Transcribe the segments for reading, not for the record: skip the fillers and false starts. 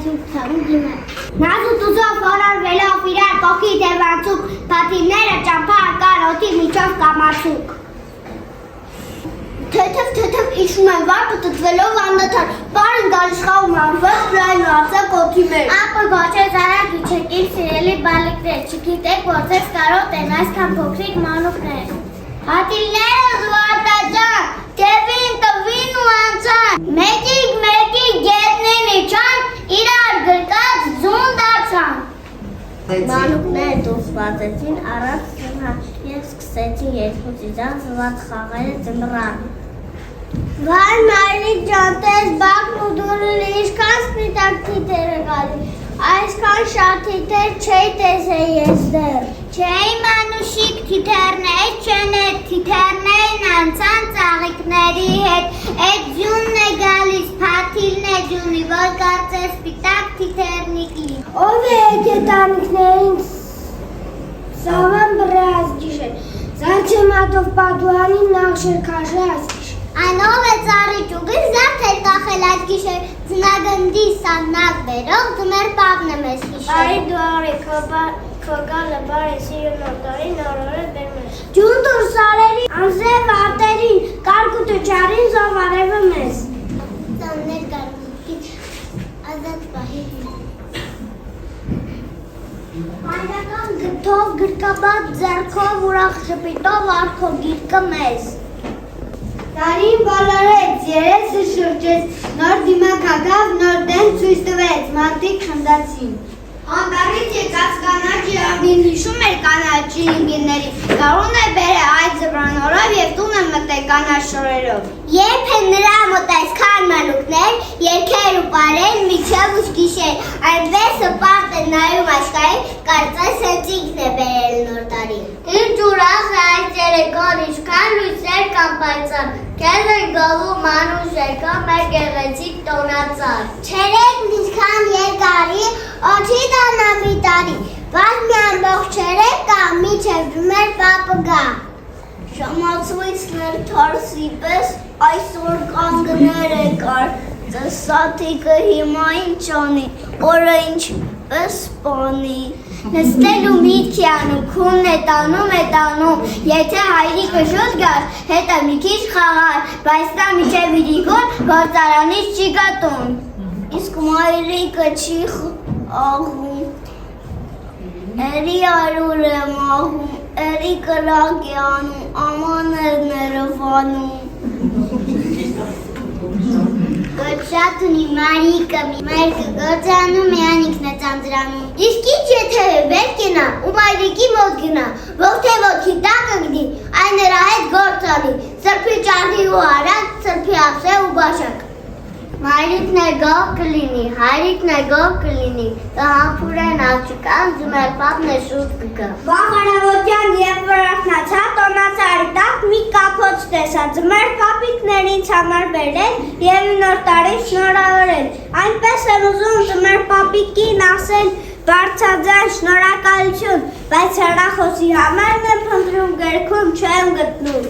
Ալեքսին թաղում դիմել։ Նազու տուզով որորվելով իրար կողքի դևանցուկ, պատիվները ճամփա կարոտի միջով կամացուկ։ Թեթև իջնում են վարդը տտվելով անդադար, պարն գալիս խաղում անվեղ վրային արձակ օդի մեջ։ Ապը գոչեց արագ իջեք իր սիրելի բալիկներ, չգիտեք որ ձեզ կարոտ են այսքան փոքրիկ մանուկներ։ Հատիլները զվարդաջան, կևին տվին ու անցան, մեկիկ գետնին իջան, իրար գրկած ձուն դարձան։ Մանուկները դուրս վազեցին առանց ծնան և սկսեցին երկուսիցան զված խաղերը ծնռան։ Վայ մայրիկ ջան, տես բակն ու դուրը ինչքան սպիտակ թիթեր է գալի, այսքան շատ թիթեր չէի տեսել ես դեռ։ Չէի մանուշիկ թիթերներ չեն էդ թիթերներն անցան ծաղիկների հետ, էդ ձյունն է գալիս, փաթիլն է ձյունի, որ կարծես սպիտակ թիթերնիկի։ Ով է էդ անիքներին սավան բրազ գիշեր, զաչեմատով պատուանին նախշեր քաշե այս գիշեր։ Այնով է ծառի ճուգին զարդ էր կախել այդ գիշեր, ծնագնդի սաննակ բերող ձմեր պավն է մեզ գիշեր։ Արի դու արի, քո գալը բարի սիրուն նոտարի նորորը բերմես։ Ջուն դուր սարերի, անզև արտերին, կարկուտը ճարին զով արևը մեզ։ Ծաններ կարկուտից ազատ պահի։ Հայրական գտով գրկաբատ ձերքով ուրախ շպիտով արքով գիրկը մեզ։ Տարին բոլորեց, երեսը շրջեց, նոր դիմակ հագավ, նոր դեն ցույց տվեց, մարդիկ խնդացին։ Անտառից եկած կանաչի աբին հիշում էր կանաչի ինգիների, գարուն է բերը այդ զվրանորով և տուն է մտել կանաչ շորերով։ Երբ են նրա մոտ այսքան մանուկներ, երգեր ու պարեր, միջև ուշ գիշեր, այնպես հպարտ է նայում աշխարհին, կարծես հենց ինքն է բերել նոր տարի։ Ինչ ուրախ է այս երեկոն, ինչքան լույսեր կան պայծառ, քեզ են գալու մանուշ եկա մեր գեղեցիկ տոնածառ։ Չերեքն ինչքան երկարի, օջի դանամի տարի, բայց մի ամբողջ չերեք կա, միջև ձմեր պապը գա։ Շամացվիցներ թարսի պես, այսօր կանգներ է կար, ձեզ սաթիկը հիմա ինչ անի, օրը ինչպես պանի։ Նստել ու միտքի անում, քունն է տանում, եթե հայրիկը շուտ գար, հետը մի քիչ խաղար, բայց նա միջև իրիկուն, գործարանից չի գատուն։ Իսկ մայրիկը չի աղում, էրի արուր եմ աղում, էրի կրակ է անում, ամաներն է ռվանում։ Գործատ ունի մարիկը, մայրիկը գործանում է անիքն է ծանձրանում։ Իսկ ինչ եթե վեր կենա ու մայրիկի մոտ գնա, ողթե ոտքի տակը գնի, այն նրա հետ գործանի, սրբի ճարդի ու արած, սրբի ապսե ու բաշակ։ Մայրիկն է գող կլինի, հայրիկն է գող կլինի, կհամփուրեն աղջկան, ձմեր պապն է շուտ կգա։ Վաղ առավոտյան և վրախնացա, տոնածառի տակ մի կապոց տեսա, ձմեր պապիկներ ինձ համար բերել և նոր տարի շնորհավորել։ Այնպես եմ ուզում ձմեր պապիկին ասել բարձրաձայն շնորհակալություն, բայց հեռախոսի համարն եմ փնտրում գրքում չեմ գտնում։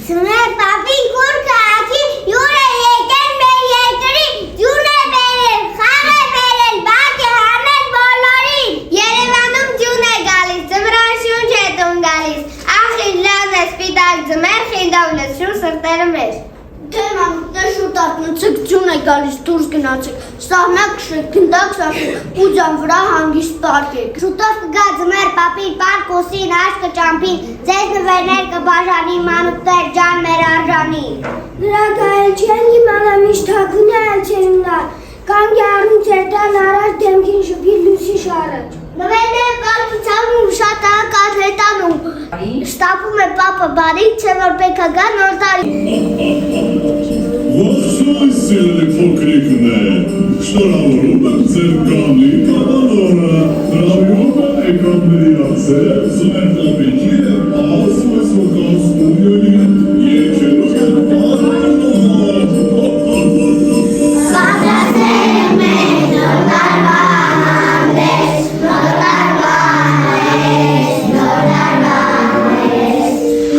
Ձմեր պապին կուր քաղաքի յուր է եկել մեր երկրի, ձյուն է բերել, խաղ է բերել, բակ է հանել բոլորին։ Երևանում ձյուն է գալիս, ձմռան շունչ է տուն գալիս, ախի լավ է սպիտակ ձմեր, խինդով լսում սրտերը մեր։ Դե մանուկներ շուտ արթնացեք, ձյուն է գալիս, դուրս գնացեք, սահնակ քշեք, գնդակ սարքեք, ու ձյան վրա հանգիստ պարկեք։ Շուտով կգա ձմեր պապին, պարկ ուսին, աշկը ճամփին, ձեզ նվերներ կբաժանի, մանուկներ ջան մեր արժանի։ Նրանք այլ չեն իմանա, միշտ թագուն է այլ չեն ունար, կանգ է առնում ձերտան առաջ, դեմքին շփի լույսի շարաջ։ Նվերները պարկիցանում ու շատ ակատ հետանում, շտապում է պապը բարիք, չէ որ պետք է գա նոր տարի։ Ողջույն սիրելի փոքրիկներ, շնորհավորում եմ ձեր կամի կանոնը, հրավիրում եմ էկրանների անցել, ձմեր պապիկի և ասում ես ոկաս ունյոնին, երջերում եմ պարնոհար։ Պատրաստել մեր նոր տարվա հանդես, նոր տարվա հանդես,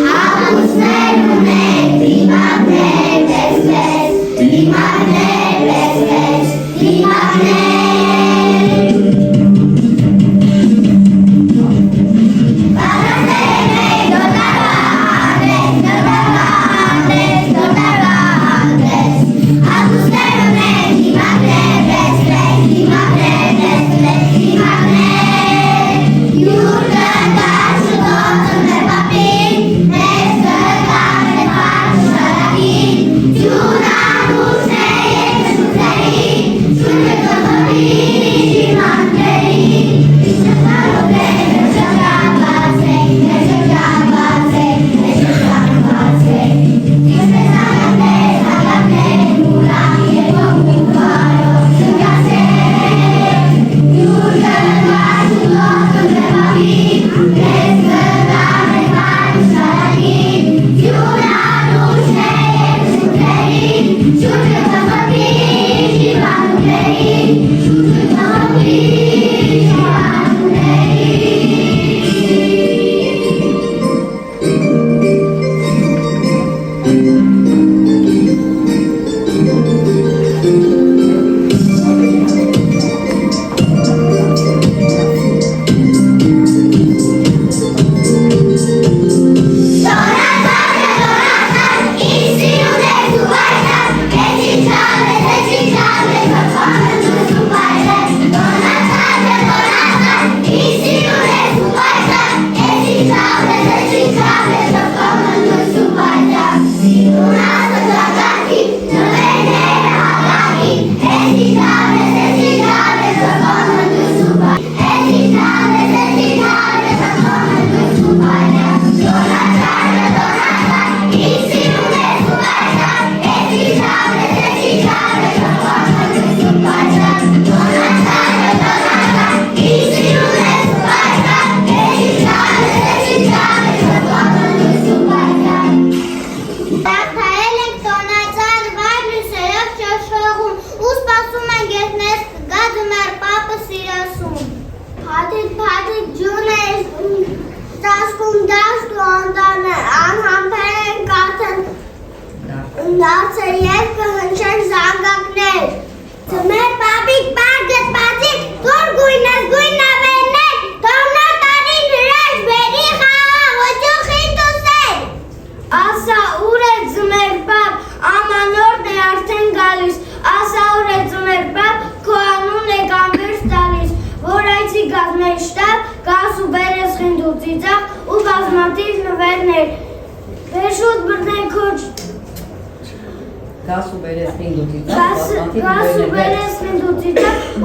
հաղուսներ ունենք, դիմակներ տեսվես, դիմակներ տեսվես, դիմակներ ծիծաղ ու բազմաթիվ նվերներ Վերջոտ բրնեն քոչ Գաս ու բերես մինգուտի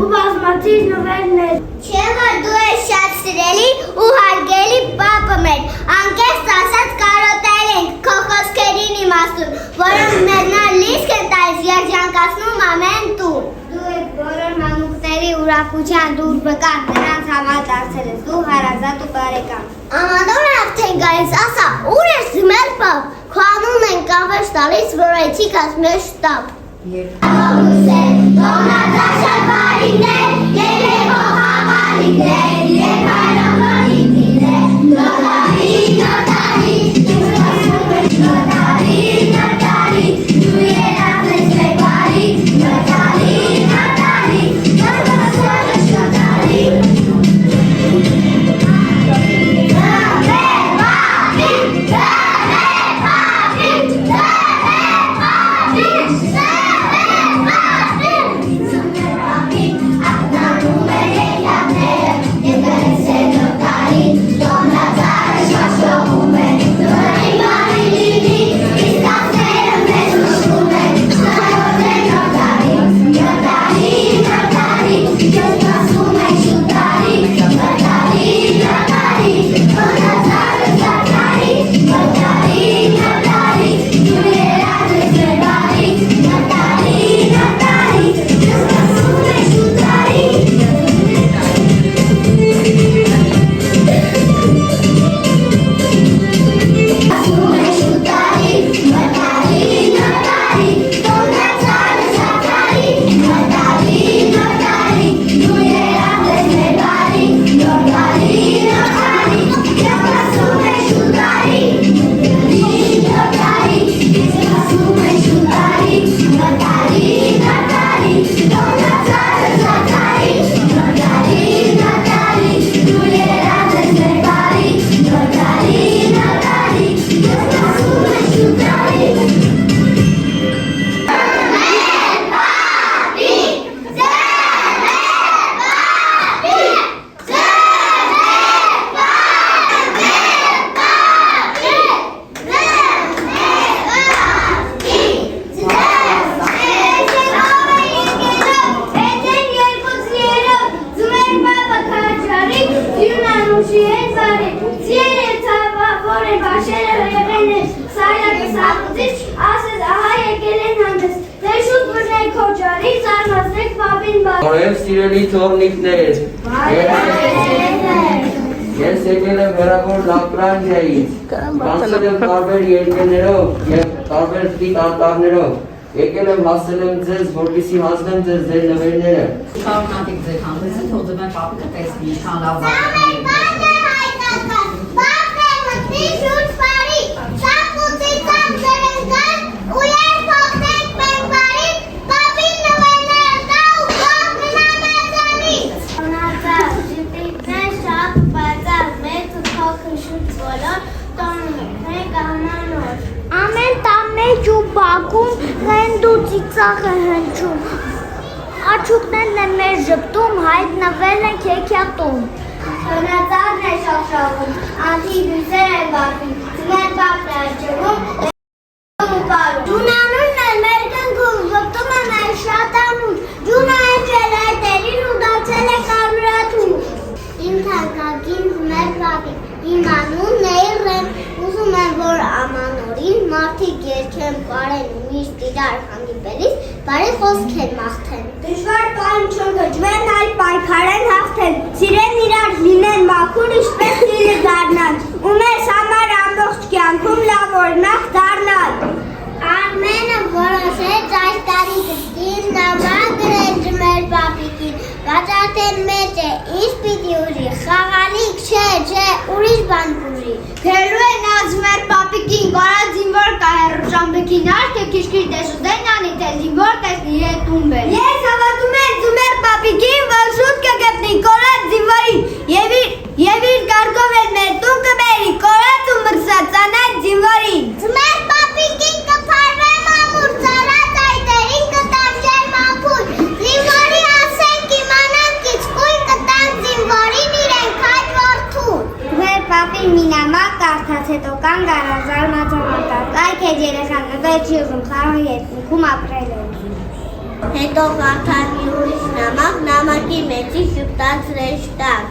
ու բազմաթիվ նվերներ Չէ որ դու ես շատ սիրելի ու հարգելի պապը մեր անկեղծ ասած կարոտել ենք քո խոսքերին իմաստուն որոնք մենալ լիսկ են տալիս երջանկացնում ամեն տուն Դու այդ բոլոր մանուկների ուրախության դուր բկան նրանց համար դարձել ես դու հարազատ ու բարեկամ Ամանոր արդեն գալիս ասա ուր ես ձմեր պապ Քո անուն են կավեշ տալիս որ այցի կաս մեր շտապ Ալուսեր, տոնածաշար բարիներ, երևող համալիքներ, երբ հայրամանիք դիներ, նոտարի, նոտարի, դու ասում ես նոտարի, նոտարի, դու երած ես մեր բարի, նոտարի, նոտարի, նոտարի, նոտարի, Օրև սիրելի թորնիկներ, ես եկել եմ հեռավոր Լապրանջիայից, կանցել եմ տարբեր երկրներով և տարբեր սպիտ անտառներով, եկել եմ հասել եմ ձեզ, որպեսզի հանձնեմ ձեզ ձեր նվերները։ Շարունակեք ձեր հանդեսը, թող ձեր պապիկը տեսնի, ինչքան լավ բաժաններ։ Ամեն տան մեջ ու բակում հենց ու ծիծաղ է հնչում Աչուկներն են մեր ժպտում, հայտնվել ենք հեքիաթում Տոնածաղն է շողշողում, անթի հույսեր են բացում, ձմեր բակն է ջվում, Ջունանունն է մեր կնքում, ժպտում է մեր շատ ամուր, ջունը էջել է տերին ու դարձել է կարմրաթում Իմ թանկագին ձմեր բապիկ, իմ անունն է Իռեմ, ուզում եմ, որ ամանորին մարդիկ երգեն պարեն ու միշտ իրար հանդիպելիս, բարի խոսք են մաղթեն Դժվար պայն չգջվեն, այլ պայքարեն հաղթեն, սիրեն իրար լինեն մաքուր, ինչպես սիրը դառնան, ու մեզ համար ամբողջ կյանքում լավ օրինակ դառնան Արմենը որոշեց այս տարի կստին նամակ գրել ձմեր բապիկին, վաճառքեն մեջ է, ինչ պիտի ուժի, խաղալիք չէ, ուրիշ բան կուժի Գրելու է նա ձմեր բապիկին, կարա զինվոր կա հեռու շամբեկին, արդյոք քիչ-քիչ դեսուդեն անի, թե զինվոր տեսնի հետ ում բեր Ես հավատում եմ ձմեր բապիկին, որ շուտ կգտնի, կորած զինվորին, և իր կարգով էլ մեր տուն կբերի, կորած ու մրսած անայդ զինվորին Ձմեր բապիկին կփարվեմ ամուր, ծարած այդերին կտամ ջերմափույր, զինվորի ասենք իմանանք իցկույն կտամ զինվորին իրենք այդ որդուն Ձմեր բապին այդ երեխան չի ուզում կարող երկնքում ապրել է։ Հետո կարդալ մի ուրիշ նամակի մեջի շպտացրեց տակ։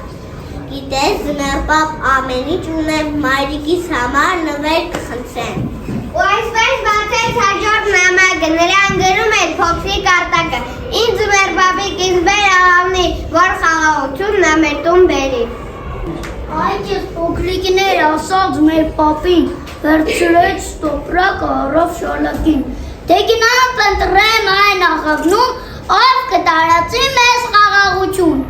Գիտես, Ձմեռապապ ամեն ինչ ունեմ, մայրիկիս համար նվեր կխնդրեմ։ Ու այսպես բացեց հաջորդ նամակը, նրան գրում էր փոքրիկ արտակը, ինձ Ձմեռապապիկ ինձ բեր աղավնի, որ խաղաղությունն ամեր տուն բերի։ Այդ ես փոքրիկներ ասած մեր պապին, վերցրեց տոպրակը առավ շալակին, թե գնանք ընտրեմ այն աղավնում, ով կտարածի մեզ խաղաղություն։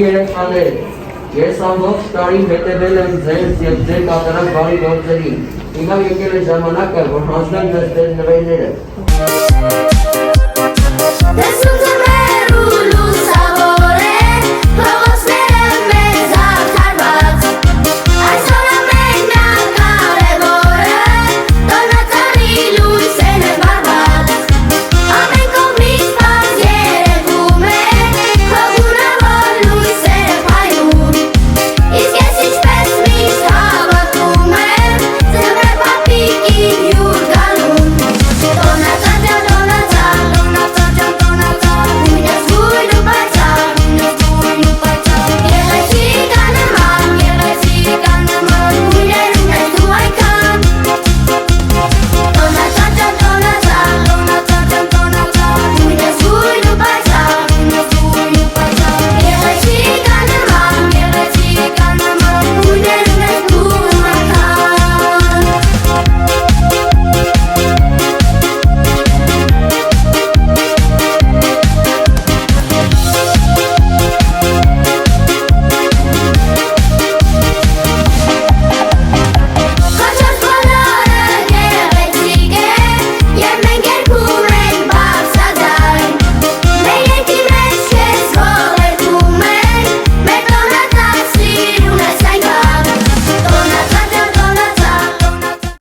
երեխաներ, ես ամբողջ տարի հետևել եմ ձեզ և ձեր կատարած բարի գործերին։ Հիմա եկել է ժամանակը, որ հանձնեմ ձեզ ձեր նվերները։